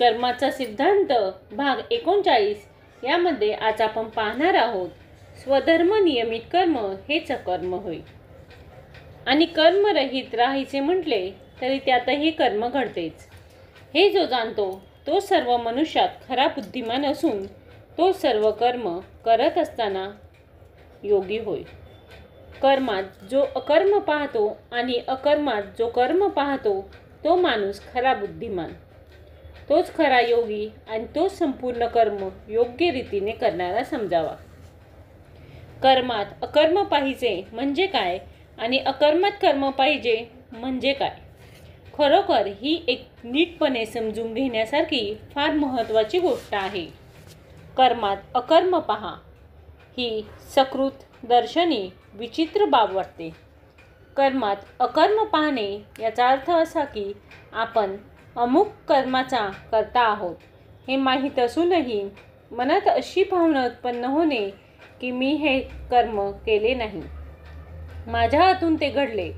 कर्माचा सिद्धांत भाग 39 यामध्ये आज आपण पाहणार आहोत स्वधर्म नियमित कर्म हेच कर्म होय. आणि कर्मरहित राहायचे म्हटले तरी त्यातही कर्म घडतेच. हे जो जाणतो तो सर्व मनुष्यात खरा बुद्धिमान असून तो सर्व कर्म करत असताना योगी होय. कर्मात जो अकर्म पाहतो आणि अकर्मात जो कर्म पाहतो तो माणूस खरा बुद्धिमान, तोच खरा योगी आणि तोच संपूर्ण कर्म योग्य रीतीने करणारा समजावा. कर्मात अकर्म पाहिजे म्हणजे काय आणि अकर्मात कर्म पाहिजे म्हणजे काय, खरोखर ही एक नीटपणे समजून घेण्यासारखी फार महत्त्वाची गोष्ट आहे. कर्मात अकर्म पहा ही सकृत दर्शनी विचित्र बाब वाटते. कर्मात अकर्म पाहणे याचा अर्थ असा की आपण अमुक कर्माचा करता आहोत हे माहीत असूनही मनात अशी भावना उत्पन्न होणे की मी हे कर्म केले नाही, माझ्या हातून ते घडले,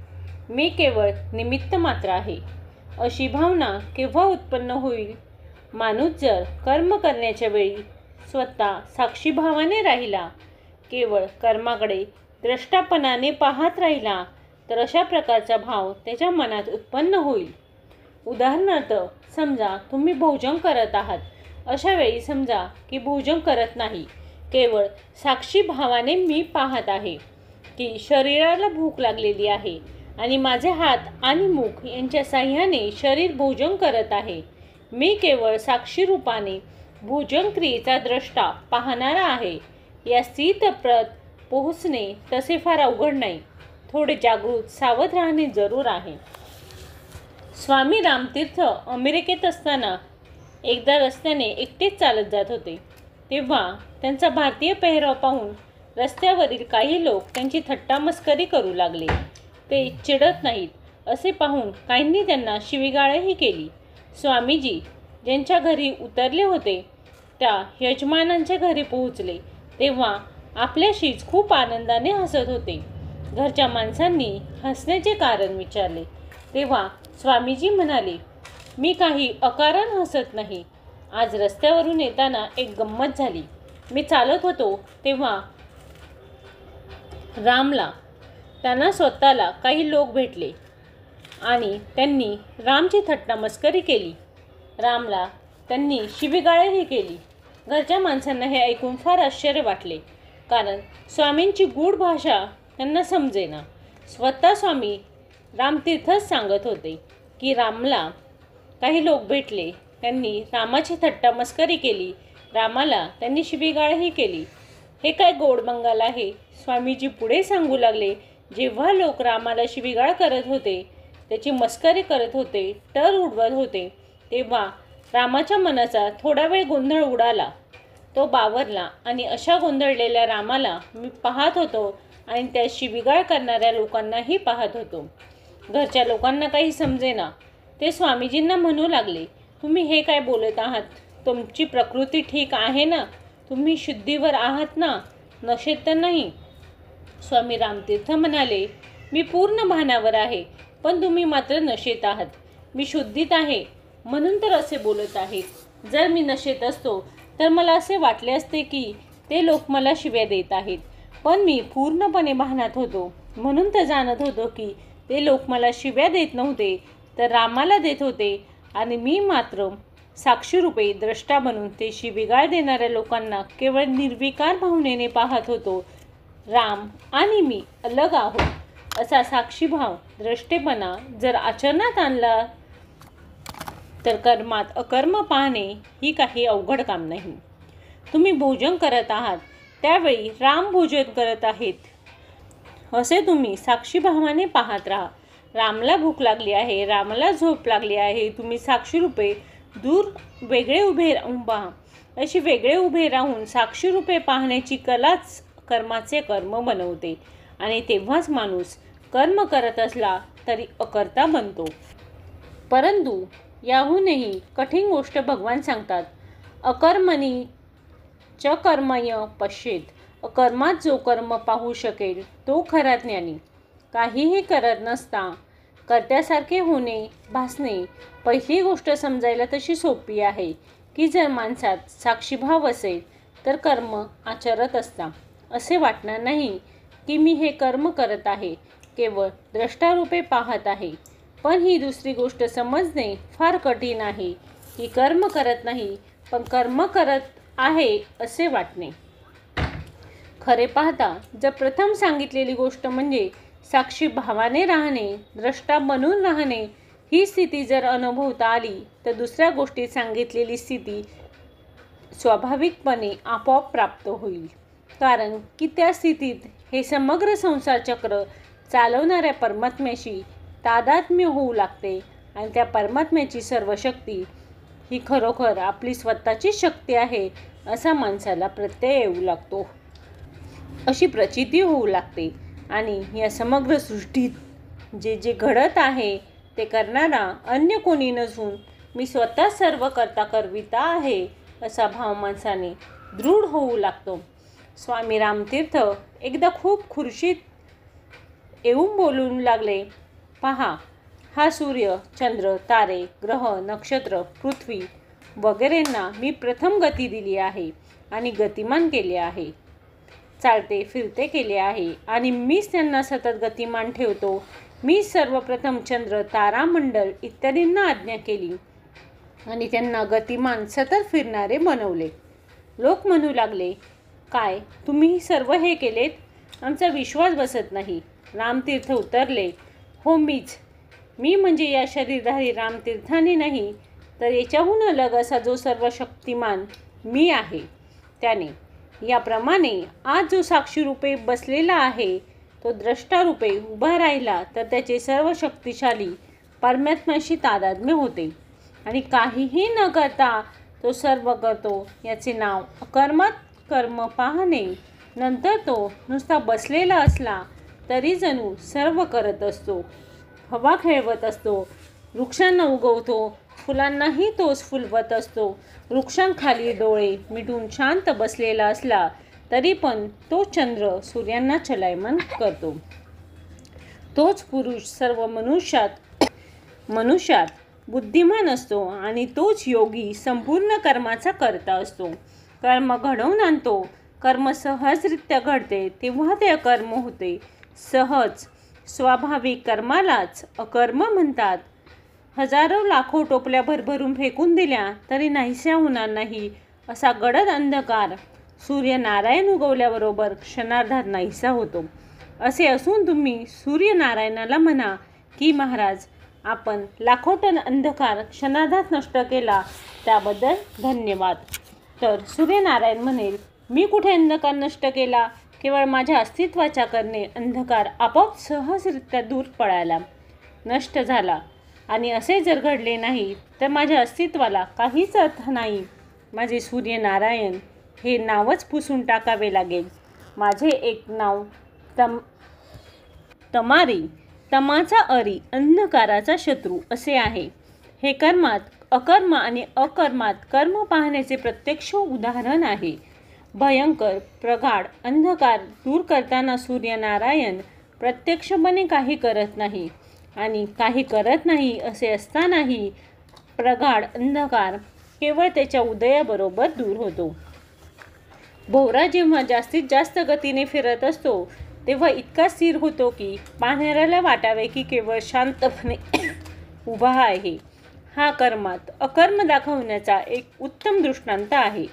मी केवळ निमित्त मात्र आहे, अशी भावना केव्हा उत्पन्न होईल? माणूस जर कर्म करण्याच्या वेळी स्वतः साक्षीभावाने राहिला, केवळ कर्माकडे द्रष्टापणाने पाहत राहिला तर अशा प्रकारचा भाव त्याच्या मनात उत्पन्न होईल. उदाहरणार्थ समजा तुम्ही भोजन करत आहात, अशा वेळी समजा की भोजन करत नाही, केवळ साक्षी भावाने मी पाहत आहे की शरीराला भूक लागलेली आहे आणि माझे हात आणि मुख यांच्या साह्याने शरीर भोजन करत आहे. मी केवळ साक्षी रूपाने भोजन क्रियेचा द्रष्टा पाहणारा आहे. या स्थितप्रत पोहोचणे तसे फार अवघड नाही, थोडे जागृत सावध राहणे जरूर आहे. स्वामी रामतीर्थ अमेरिकेत असताना एकदा रस्त्याने एकटेच चालत जात होते. तेव्हा त्यांचा भारतीय पेहराव पाहून रस्त्यावरील काही लोक त्यांची थट्टा मस्करी करू लागले. ते चिडत नाहीत असे पाहून काहींनी त्यांना शिवीगाळही केली. स्वामीजी ज्यांच्या घरी उतरले होते त्या यजमानांच्या घरी पोहोचले तेव्हा आपल्याशीच खूप आनंदाने हसत होते. घरच्या माणसांनी हसण्याचे कारण विचारले तेव्हा स्वामीजी म्हणाले, मी काही अकारण हसत नाही. आज रस्त्यावरून येताना एक गंमत झाली. मी चालत होतो तेव्हा रामला त्यांना स्वतःला काही लोक भेटले आणि त्यांनी रामची थट्टा मस्करी केली. रामला त्यांनी शिवीगाळही केली. घरच्या माणसांना हे ऐकून फार आश्चर्य वाटले, कारण स्वामींची गूढ भाषा त्यांना समजेना. स्वतः स्वामी रामतीर्थच सांगत होते की रामला काही लोक भेटले, त्यांनी रामाची थट्टा मस्करी केली, रामाला त्यांनी शिवीगाळही केली. हे काय गोड बंगाल आहे? स्वामीजी पुढे सांगू लागले, जेव्हा लोक रामाला शिवीगाळ करत होते, त्याची मस्करी करत होते, टर उडवत होते, तेव्हा रामाच्या मनाचा थोडा वेळ गोंधळ उडाला. तो बावरला आणि अशा गोंधळलेल्या रामाला मी पाहत होतो आणि त्या शिवीगाळ करणाऱ्या लोकांनाही पाहत होतो. घरच्या लोकांना काही समजेना. ते स्वामीजींना म्हणू लागले, तुम्ही हे काय बोलत आहात? तुमची प्रकृती ठीक आहे ना? तुम्ही शुद्धीवर आहात ना? नशेत तर नाही? स्वामी रामतीर्थ म्हणाले, मी पूर्ण भानावर आहे, पण तुम्ही मात्र नशेत आहात. मी शुद्धीत आहे म्हणून तर असे बोलत आहे. जर मी नशेत असतो तर मला असे वाटले असते की ते लोक मला शिव्या देत आहेत, पण मी पूर्णपणे भानात होतो म्हणून तर जाणत होतो की ते लोक मला शिव्या देत नव्हते तर रामाला देत होते आणि मी मात्र साक्षीरूपे द्रष्टा बनून ते शिवीगाळ देणाऱ्या लोकांना केवळ निर्विकार भावनेने पाहत होतो. राम आणि मी अलग आहोत असा साक्षीभाव द्रष्टेपणा जर आचरणात आणला तर कर्मात अकर्म पाहणे ही काही अवघड काम नाही. तुम्ही भोजन करत आहात त्यावेळी राम भोजन करत आहेत असे तुम्ही साक्षीभावाने पाहत राहा. रामला भूक लागली आहे, रामाला झोप लागली आहे, तुम्ही साक्षीरूपे दूर वेगळे उभे राहून पहा. अशी वेगळे उभे राहून साक्षीरूपे पाहण्याची कलाच कर्माचे कर्म बनवते आणि तेव्हाच माणूस कर्म करत असला तरी अकर्ता बनतो. परंतु याहूनही कठीण गोष्ट भगवान सांगतात, अकर्मणी च कर्मय पश्येत. अकर्मात जो कर्म पाहू शकेल तो खरा ज्ञानी. काहीही करत नसता कर्त्यासारखे होणे भासणे पहिली गोष्ट समजायला तशी सोपी आहे की जर माणसात साक्षीभाव असेल तर कर्म आचरत असता असे वाटणार नाही की मी हे कर्म करत आहे, केवळ द्रष्टारूपे पाहत आहे. पण ही दुसरी गोष्ट समजणे फार कठीण आहे की कर्म करत नाही पण कर्म करत आहे असे वाटणे. खरे पाहता जर प्रथम सांगितलेली गोष्ट म्हणजे साक्षी भावाने राहणे, द्रष्टा बनून राहणे ही स्थिती जर अनुभवता आली तर दुसऱ्या गोष्टीत सांगितलेली स्थिती स्वाभाविकपणे आपोआप प्राप्त होईल. कारण की त्या स्थितीत हे समग्र संसार चक्र चालवणाऱ्या परमात्म्याशी तादात्म्य होऊ लागते आणि त्या परमात्म्याची सर्व शक्ती ही खरोखर आपली स्वतःची शक्ती आहे असा माणसाला प्रत्यय येऊ लागतो, अशी प्रचिती होऊ लागते. आणि या समग्र सृष्टीत जे जे घडत आहे ते करणारा अन्य कोणी नसून मी स्वतः सर्व करता करविता आहे असा भाव माणसाने दृढ होऊ लागतो. स्वामी रामतीर्थ एकदा खूप खुर्शीत येऊन बोलून लागले, पहा, हा सूर्य, चंद्र, तारे, ग्रह, नक्षत्र, पृथ्वी वगैरेंना मी प्रथम गती दिली आहे आणि गतिमान केले आहे, चालते फिरते केले आहे आणि मीच त्यांना सतत गतिमान ठेवतो. मी सर्वप्रथम चंद्र, तारामंडल इत्यादींना आज्ञा केली आणि त्यांना गतिमान सतत फिरणारे बनवले. लोक म्हणू लागले, काय तुम्ही सर्व हे केलेत? आमचा विश्वास बसत नाही. रामतीर्थ उतरले, हो मीच. मी म्हणजे या शरीरधारी रामतीर्थाने नाही तर याच्याहून अलग असा जो सर्व शक्तिमान मी आहे त्याने. याप्रमाणे आज जो साक्षीरूपे बसलेला आहे तो द्रष्टारूपे उभा राहिला तर त्याचे सर्व शक्तिशाली परमात्म्याशी तादात्म्य होते आणि काहीही न करता तो सर्व करतो. याचे नाव अकर्मात कर्म पाहणे. नंतर तो नुसता बसलेला असला तरी जणू सर्व करत असतो, हवा खेळवत असतो, वृक्षांना उगवतो, फुलांनाही तोच फुलवत असतो. वृक्षांखाली डोळे मिटून शांत बसलेला असला तरी पण तो चंद्र सूर्यांना चलायमान करतो. तोच पुरुष सर्व मनुष्यात बुद्धिमान असतो आणि तोच योगी संपूर्ण कर्माचा कर्ता असतो. कर्म घडवून आणतो. कर्म सहजरित्या घडते तेव्हा ते अकर्म होते. सहज स्वाभाविक कर्मालाच अकर्म म्हणतात. हजारो लाखो टोपल्या भरभरून फेकून दिल्या तरी नाहीशा होणार नाही असा गडद अंधकार सूर्यनारायण उगवल्याबरोबर क्षणार्धात नाहीसा होतो. असे असून तुम्ही सूर्यनारायणाला म्हणा की महाराज, आपण लाखो टन अंधकार क्षणार्धात नष्ट केला त्याबद्दल धन्यवाद. तर सूर्यनारायण म्हणेल, मी कुठे अंधकार नष्ट केला? केवळ माझ्या अस्तित्वाच्या करणे अंधकार आपोआप सहजरित्या दूर पळाला, नष्ट झाला. आणि असे जर घडले नाही तर माझ्या अस्तित्वाला काहीच अर्थ नाही. माझे सूर्यनारायण हे नावच पुसून टाकावे लागेल. माझे एक नाव तमारी, तमाचा अरी, अंधकाराचा शत्रू असे आहे. हे कर्मात अकर्म आणि अकर्मात कर्म पाहण्याचे प्रत्यक्ष उदाहरण आहे. भयंकर प्रगाढ अंधकार दूर करताना सूर्यनारायण प्रत्यक्षपणे काही करत नाही आणि काही करत नाही असे असतानाही प्रगाढ अंधकार केवळ त्याच्या उदयाबरोबर दूर होतो. भोवरा जेव्हा जास्तीत जास्त गतीने फिरत असतो तेव्हा इतका स्थिर होतो की पाहणाऱ्याला वाटावे की केवळ शांतपणे उभा आहे. हा कर्मात अकर्म दाखवण्याचा एक उत्तम दृष्टांत आहे.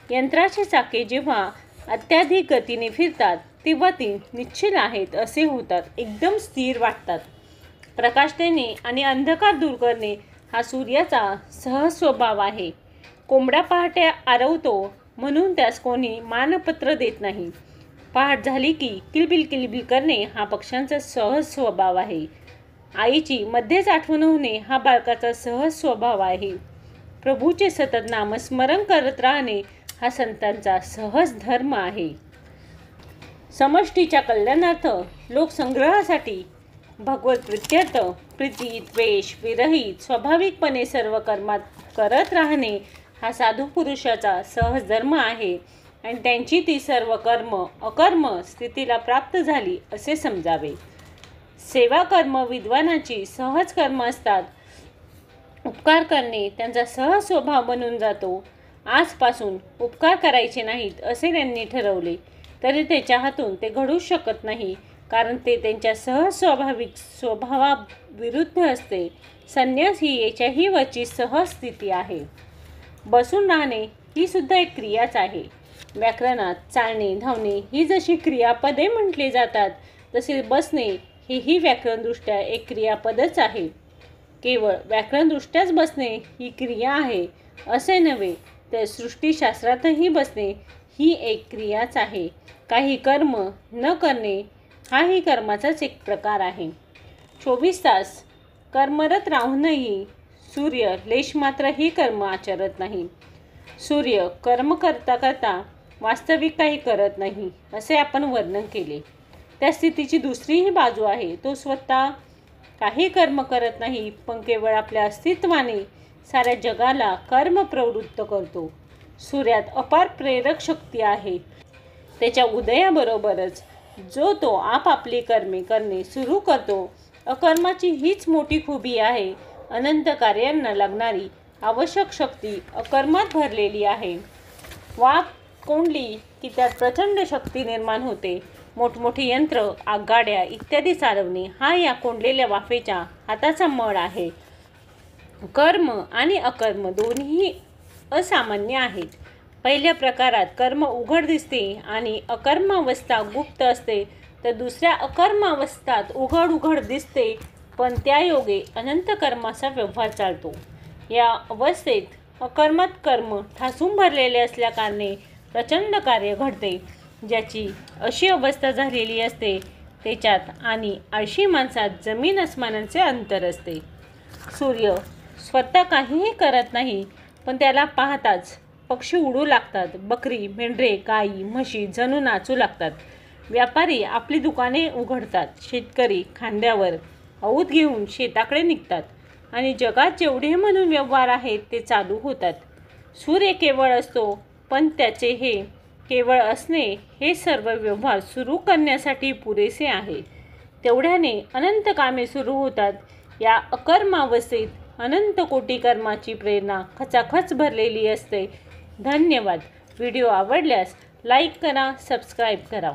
यंत्राचे चाके जेव्हा अत्याधिक गतीने फिरतात तेव्हा ती निश्चल आहेत असे होतात, एकदम स्थिर वाटतात. प्रकाश देणे आणि अंधकार दूर करणे हा सूर्याचा सहज स्वभाव आहे. कोंबडा पहाटे आरवतो म्हणून त्यास कोणी मानपत्र देत नाही. पहाट झाली की किलबिल किलबिल करणे हा पक्ष्यांचा सहज स्वभाव आहे. आईची मध्येच आठवण होणे हा बालकाचा सहज स्वभाव आहे. प्रभूचे सतत नामस्मरण करत राहणे हा संतांचा सहज धर्म आहे. समष्टीच्या कल्याणार्थ, लोकसंग्रहासाठी, भगवत प्रित्यर्थ प्रीती द्वेष विरहित स्वाभाविकपणे सर्व कर्मात करत राहणे हा साधू पुरुषाचा सहज धर्म आहे आणि त्यांची ती सर्व कर्म अकर्म स्थितीला प्राप्त झाली असे समजावे. सेवा कर्म विद्वानाची सहज कर्म असतात उपकार करणे त्यांचा सहज स्वभाव बनून जातो. आजपासून उपकार करायचे नाहीत असे त्यांनी ठरवले तरी त्याच्या हातून ते घडूच शकत नाही, कारण ते त्यांच्या सहज स्वाभाविक स्वभावाविरुद्ध असते. संन्यास ही याच्याही वरची सहज स्थिती आहे. बसून राहणे ही सुद्धा एक क्रियाच आहे. व्याकरणात चालणे, धावणे ही जशी क्रियापदे म्हटली जातात तसे बसणे हेही व्याकरणदृष्ट्या एक क्रियापदच आहे. केवळ व्याकरणदृष्ट्याच बसणे ही क्रिया आहे असे नव्हे, तर सृष्टीशास्त्रातही बसणे ही एक क्रियाच आहे. काही कर्म न करणे हाही कर्माचाच एक प्रकार आहे. 24 तास कर्मरत राहूनही सूर्य लेशमात्रही कर्म आचरत नाही. सूर्य कर्म करता करता वास्तविक काही करत नाही असे आपण वर्णन केले. त्या स्थितीची दुसरीही बाजू आहे. तो स्वतः काही कर्म करत नाही, पण केवळ आपल्या अस्तित्वाने साऱ्या जगाला कर्म प्रवृत्त करतो. सूर्यात अपार प्रेरक शक्ती आहे. त्याच्या उदयाबरोबरच जो तो आपापली कर्मे करणे सुरू करतो. अकर्माची हीच मोठी खूबी आहे. अनंत कार्यांना लागणारी आवश्यक शक्ती अकर्मात भरलेली आहे. वाफ कोंडली की त्यात प्रचंड शक्ती निर्माण होते. मोठमोठी यंत्र, आगगाड्या इत्यादी चालवणे हा या कोंडलेल्या वाफेच्या हाताचा मळ आहे. कर्म आणि अकर्म दोन्ही असामान्य आहेत. पहिल्या प्रकारात कर्म उघड दिसते आणि अकर्मावस्था गुप्त असते, तर दुसऱ्या अकर्मावस्थात उघड दिसते, पण त्यायोगे अनंत कर्माचा व्यवहार चालतो. या अवस्थेत अकर्मात कर्म ठासून भरलेले असल्याकारणे प्रचंड कार्य घडते. ज्याची अशी अवस्था झालेली असते त्याच्यात आणि आळशी माणसात जमीन अस्मानांचे अंतर असते. सूर्य स्वतः काहीही करत नाही, पण त्याला पाहताच पक्षी उडू लागतात. बकरी, मेंढरे, गाई, म्हशी जणू नाचू लागतात. व्यापारी आपली दुकाने उघडतात. शेतकरी खांद्यावर औत घेऊन शेताकडे निघतात आणि जगात जेवढे म्हणून व्यवहार आहेत ते चालू होतात. सूर्य केवळ असतो, पण त्याचे हे केवळ असणे हे सर्व व्यवहार सुरू करण्यासाठी पुरेसे आहे. तेवढ्याने अनंत कामे सुरू होतात. या अकर्मावस्थेत अनंत कोटी कर्माची प्रेरणा खचाखच भरलेली असते. धन्यवाद. व्हिडिओ आवडल्यास लाईक करा, सबस्क्राईब करा.